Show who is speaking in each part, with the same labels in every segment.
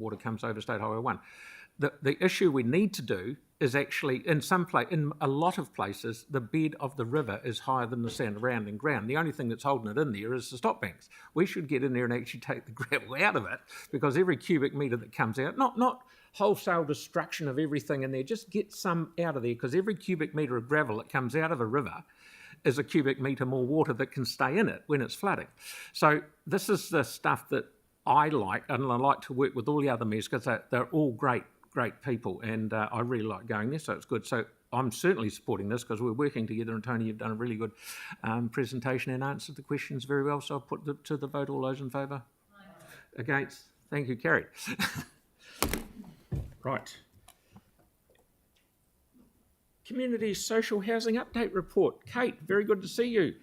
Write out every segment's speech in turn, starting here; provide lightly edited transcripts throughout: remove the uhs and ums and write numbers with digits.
Speaker 1: water comes over State Highway 1. The issue we need to do is actually, in a lot of places, the bed of the river is higher than the surrounding ground. The only thing that's holding it in there is the stop banks. We should get in there and actually take the gravel out of it, because every cubic metre that comes out, not wholesale destruction of everything in there, just get some out of there, because every cubic metre of gravel that comes out of a river is a cubic metre more water that can stay in it when it's flooding. So this is the stuff that I like, and I like to work with all the other mayors, because they're all great people, and I really like going there, so it's good. So I'm certainly supporting this, because we're working together, and Tony, you've done a really good presentation and answered the questions very well, so I'll put to the vote. All those in favour? Against? Thank you, carried. Right. Community Social Housing Update Report. Kate, very good to see you.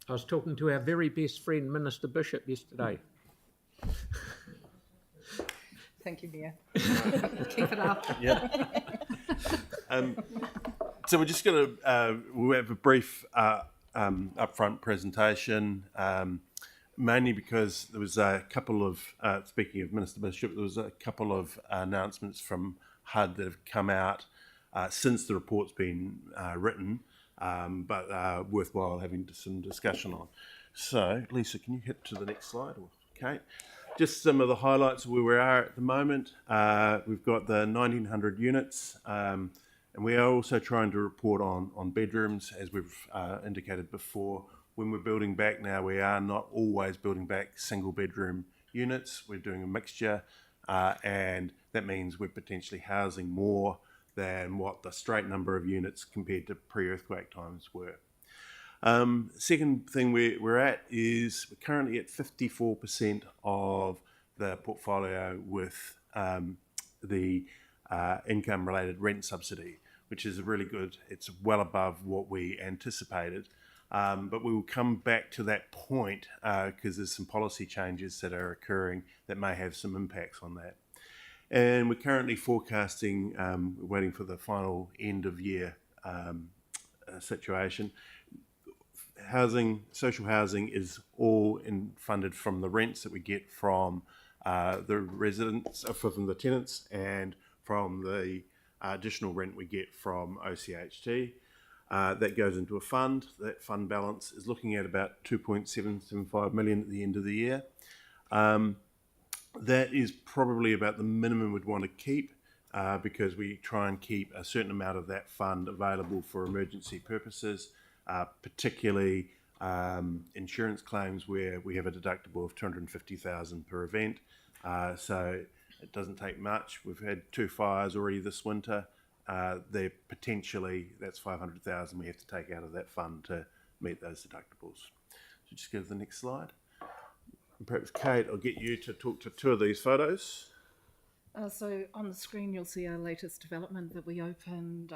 Speaker 1: I was talking to our very best friend, Minister Bishop, yesterday.
Speaker 2: Thank you, Mayor. Keep it up.
Speaker 3: Yeah. So we're just going to we'll have a brief upfront presentation, mainly because there was a couple of, speaking of Minister Bishop, there was a couple of announcements from HUD that have come out since the report's been written, but worthwhile having some discussion on. So, Lisa, can you hit to the next slide? Or Kate? Just some of the highlights of where we are at the moment. We've got the 1,900 units, and we are also trying to report on bedrooms, as we've indicated before. When we're building back now, we are not always building back single bedroom units. We're doing a mixture, and that means we're potentially housing more than what the straight number of units compared to pre-earthquake times were. Second thing we're at is we're currently at 54% of the portfolio with the income-related rent subsidy, which is really good. It's well above what we anticipated. But we will come back to that point because there's some policy changes that are occurring that may have some impacts on that. And we're currently forecasting, waiting for the final end of year situation. Social housing is all funded from the rents that we get from the residents, from the tenants, and from the additional rent we get from OCHT. That goes into a fund. That fund balance is looking at about 2.775 million at the end of the year. That is probably about the minimum we'd want to keep because we try and keep a certain amount of that fund available for emergency purposes, particularly insurance claims where we have a deductible of 250,000 per event. So it doesn't take much. We've had 2 fires already this winter. That's 500,000 we have to take out of that fund to meet those deductibles. So just go to the next slide. And perhaps Kate, I'll get you to talk to 2 of these photos.
Speaker 2: So on the screen you'll see our latest development that we opened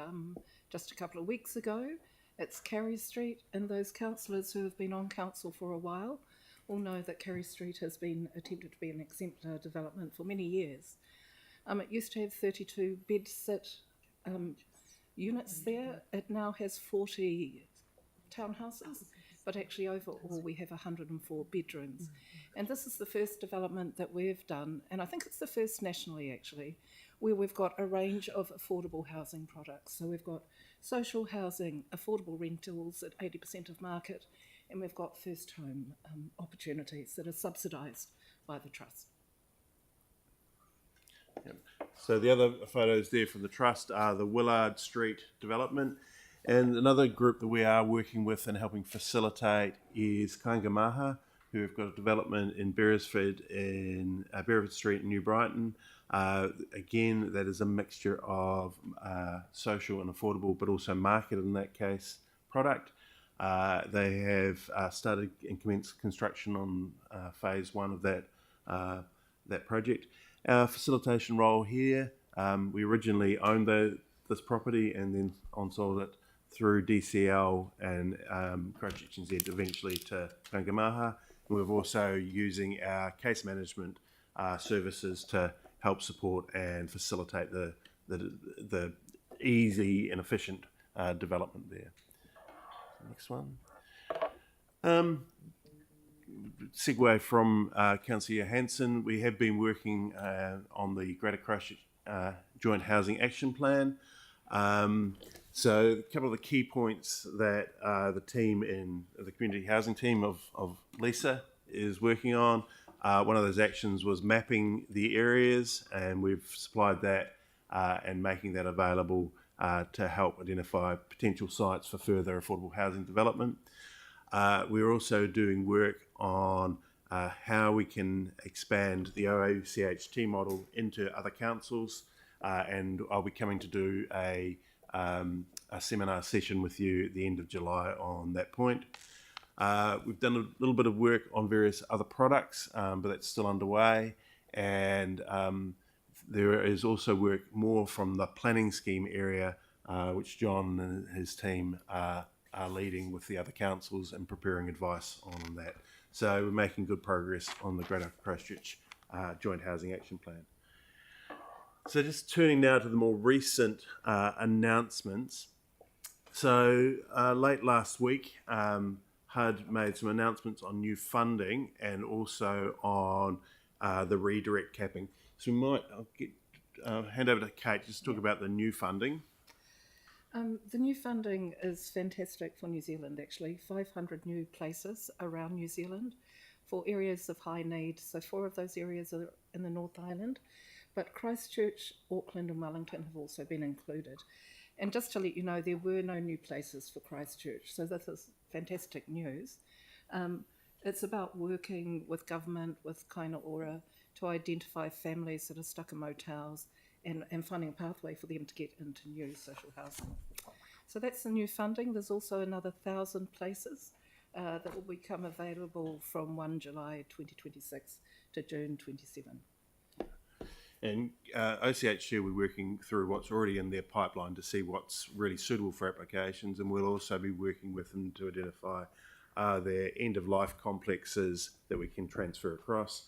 Speaker 2: just a couple of weeks ago. It's Carey Street, and those councillors who have been on council for a while will know that Carey Street has been attempted to be an exemplar development for many years. It used to have 32 bed-sit units there. It now has 40 townhouses, but actually overall we have 104 bedrooms. And this is the first development that we've done, and I think it's the first nationally actually, where we've got a range of affordable housing products. So we've got social housing, affordable rentals at 80% of market, and we've got first home opportunities that are subsidised by the Trust.
Speaker 3: Yep. So the other photos there from the Trust are the Willard Street development. And another group that we are working with and helping facilitate is Kaingamaha, who have got a development in Beresford Street in New Brighton. Again, that is a mixture of social and affordable, but also market in that case product. They have started and commenced construction on phase 1 of that project. Our facilitation role here, we originally owned this property and then on-sold it through DCL and Christchurch NZ eventually to Kaingamaha. And we're also using our case management services to help support and facilitate the easy and efficient development there. Next one. Segue from Councillor Hanson, we have been working on the Greater Christchurch Joint Housing Action Plan. So a couple of the key points that the team in the community housing team of Lisa is working on. One of those actions was mapping the areas, and we've supplied that and making that available to help identify potential sites for further affordable housing development. We're also doing work on how we can expand the OCHT model into other councils, and I'll be coming to do a seminar session with you at the end of July on that point. We've done a little bit of work on various other products, but that's still underway, and there is also work more from the planning scheme area, which John and his team are leading with the other councils and preparing advice on that. So we're making good progress on the Greater Christchurch Joint Housing Action Plan. So just turning now to the more recent announcements. So late last week, HUD made some announcements on new funding and also on the redirect capping. So I'll hand over to Kate just to talk about the new funding.
Speaker 2: The new funding is fantastic for New Zealand, actually. 500 new places around New Zealand for areas of high need. So 4 of those areas are in the North Island, but Christchurch, Auckland and Wellington have also been included. And just to let you know, there were no new places for Christchurch, so this is fantastic news. It's about working with government, with Kaina Ora, to identify families that are stuck in motels and finding a pathway for them to get into new social housing. So that's the new funding. There's also another 1,000 places that will become available from 1 July 2026 to June 27.
Speaker 3: And OCHT will be working through what's already in their pipeline to see what's really suitable for applications, and we'll also be working with them to identify their end-of-life complexes that we can transfer across.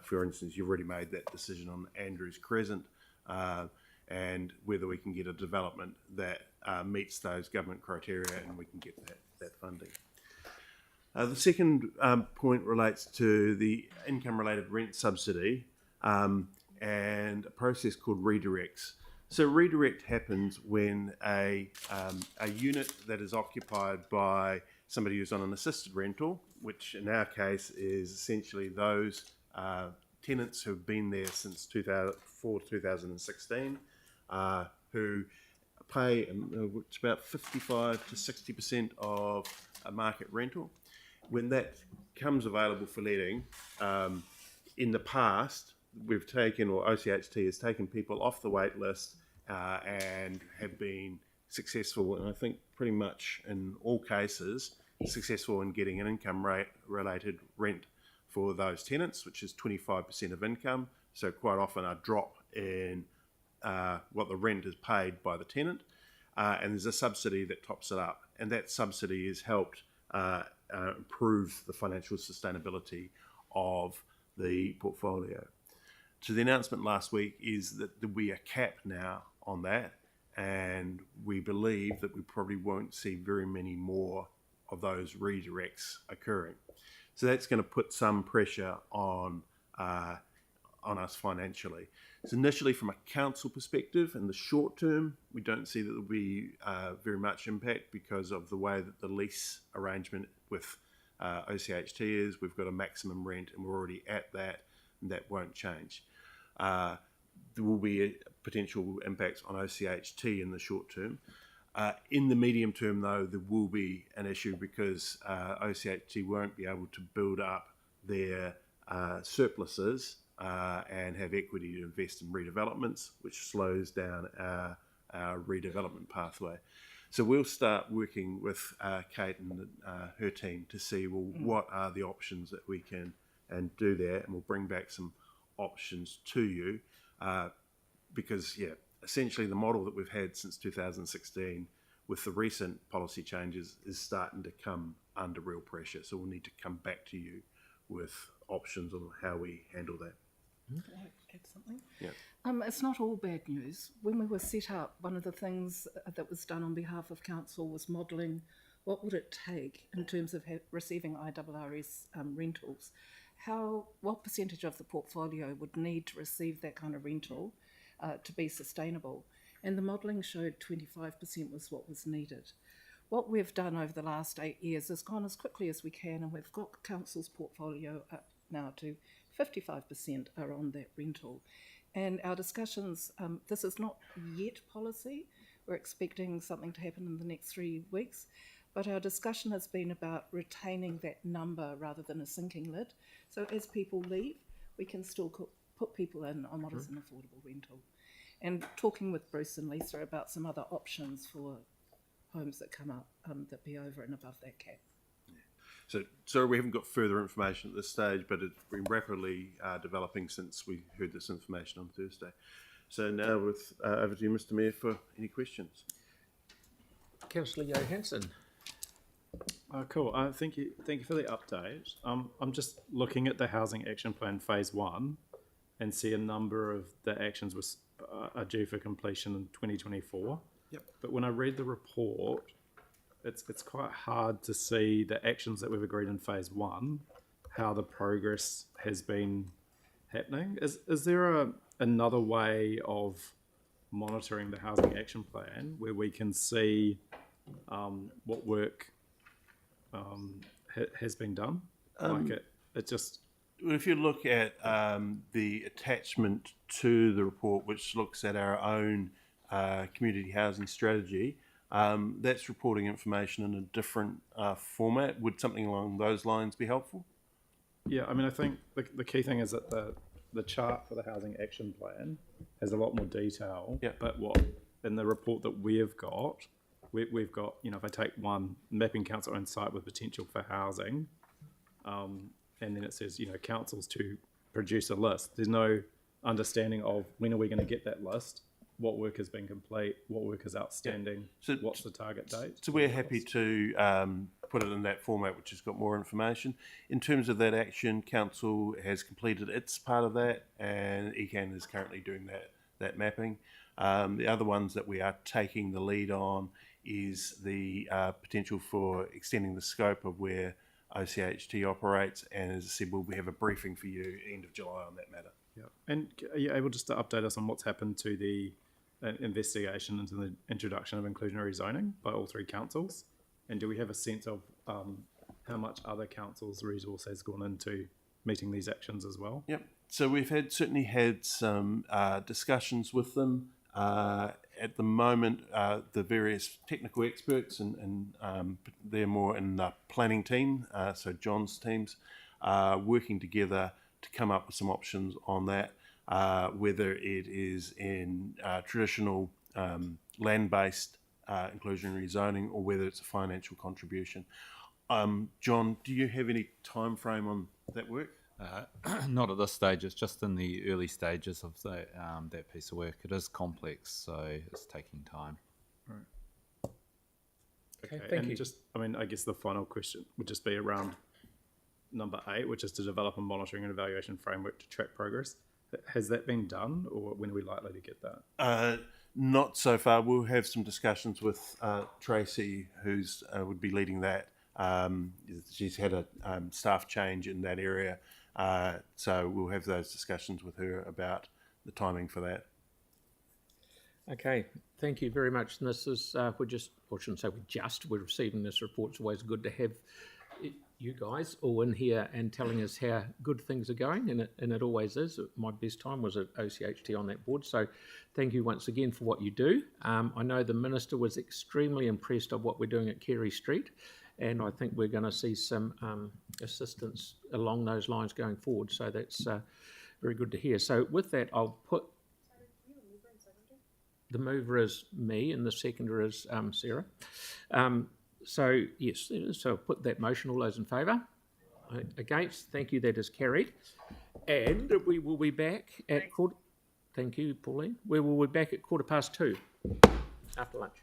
Speaker 3: For instance, you've already made that decision on Andrews Crescent, and whether we can get a development that meets those government criteria and we can get that funding. The second point relates to the income-related rent subsidy and a process called redirects. So redirect happens when a unit that is occupied by somebody who's on an assisted rental, which in our case is essentially those tenants who've been there since 2016, who pay it's about 55 to 60% of a market rental. When that comes available for letting, in the past, we've taken, or OCHT has taken people off the wait list and have been successful, and I think pretty much in all cases, successful in getting an income rate related rent for those tenants, which is 25% of income. So quite often a drop in what the rent is paid by the tenant, and there's a subsidy that tops it up, and that subsidy has helped improve the financial sustainability of the portfolio. So the announcement last week is that there'll be a cap now on that, and we believe that we probably won't see very many more of those redirects occurring. So that's going to put some pressure on us financially. So initially, from a council perspective, in the short term, we don't see that there'll be very much impact because of the way that the lease arrangement with OCHT is. We've got a maximum rent, and we're already at that, and that won't change. There will be potential impacts on OCHT in the short term. In the medium term, though, there will be an issue because OCHT won't be able to build up their surpluses and have equity to invest in redevelopments, which slows down our redevelopment pathway. So we'll start working with Kate and her team to see, well, what are the options that we can and do there, and we'll bring back some options to you because, essentially the model that we've had since 2016 with the recent policy changes is starting to come under real pressure. So we'll need to come back to you with options on how we handle that.
Speaker 2: Can I add something?
Speaker 3: Yeah.
Speaker 2: It's not all bad news. When we were set up, one of the things that was done on behalf of council was modelling what would it take in terms of receiving IRRS rentals. What percentage of the portfolio would need to receive that kind of rental to be sustainable? And the modelling showed 25% was what was needed. What we've done over the last 8 years is gone as quickly as we can, and we've got council's portfolio up now to 55% are on that rental. And our discussions, this is not yet policy, we're expecting something to happen in the next 3 weeks, but our discussion has been about retaining that number rather than a sinking lid. So as people leave, we can still put people in on what is an affordable rental. And talking with Bruce and Lisa about some other options for homes that come up that be over and above that cap.
Speaker 3: So, sorry, we haven't got further information at this stage, but it's been rapidly developing since we heard this information on Thursday. So now over to you, Mr. Mayor, for any questions.
Speaker 1: Councillor Johansson.
Speaker 4: Cool. Thank you for the update. I'm just looking at the Housing Action Plan Phase 1 and see a number of the actions are due for completion in 2024.
Speaker 3: Yep.
Speaker 4: But when I read the report, it's quite hard to see the actions that we've agreed in Phase 1, how the progress has been happening. Is there another way of monitoring the Housing Action Plan where we can see what work has been done?
Speaker 3: If you look at the attachment to the report, which looks at our own community housing strategy, that's reporting information in a different format. Would something along those lines be helpful?
Speaker 4: Yeah, I mean, I think the key thing is that the chart for the Housing Action Plan has a lot more detail.
Speaker 3: Yeah.
Speaker 4: But what in the report that we've got, if I take one, mapping council owned site with potential for housing, and then it says, councils to produce a list. There's no understanding of when are we going to get that list, what work has been complete, what work is outstanding, what's the target date.
Speaker 3: So we're happy to put it in that format, which has got more information. In terms of that action, council has completed its part of that, and ECAN is currently doing that mapping. The other ones that we are taking the lead on is the potential for extending the scope of where OCHT operates, and as I said, we have a briefing for you end of July on that matter.
Speaker 4: Yeah. And are you able just to update us on what's happened to the investigation into the introduction of inclusionary zoning by all 3 councils? And do we have a sense of how much other councils' resource has gone into meeting these actions as well?
Speaker 3: Yep. So we've certainly had some discussions with them. At the moment, the various technical experts, and they're more in the planning team, so John's teams, are working together to come up with some options on that, whether it is in traditional land-based inclusionary zoning or whether it's a financial contribution. John, do you have any time frame on that work?
Speaker 5: Not at this stage. It's just in the early stages of that piece of work. It is complex, so it's taking time.
Speaker 4: Right.
Speaker 1: Okay, thank you.
Speaker 4: I guess the final question would just be around number 8, which is to develop a monitoring and evaluation framework to track progress. Has that been done, or when are we likely to get that?
Speaker 3: Not so far. We'll have some discussions with Tracy, who's would be leading that. She's had a staff change in that area. So we'll have those discussions with her about the timing for that.
Speaker 1: Okay, thank you very much. And this is, we're receiving this report. It's always good to have you guys all in here and telling us how good things are going, and it always is. My best time was at OCHT on that board, so thank you once again for what you do. I know the Minister was extremely impressed of what we're doing at Carey Street, and I think we're going to see some assistance along those lines going forward. So that's very good to hear. So with that, I'll put... The mover is me and the seconder is Sarah. So yes, so I'll put that motion. All those in favour? Against? Thank you, that is carried. And we will be back at quarter... Thank you, Pauline. We will be back at 2:15 after lunch.